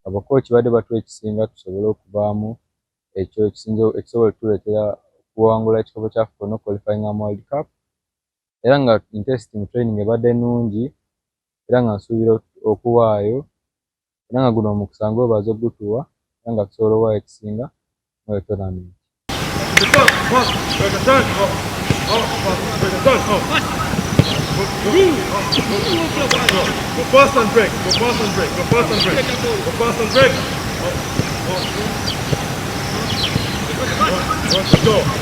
Abakooki badde batuwa ekisinga tusobole okuvaamu ekyo ekisobola okutuleetera okuwangula ekikopo kya AFCON qualifying mu World Cup, era nga testing training ebadde nnungi era nga nsuubira okuwaayo era nga guno omukisa ngwebaza ogutuwa era nga tusobola owaayo ekisinga mu tournament. Go fast and break. Go fast and break. Go fast and break. Go fast and break. Let's go.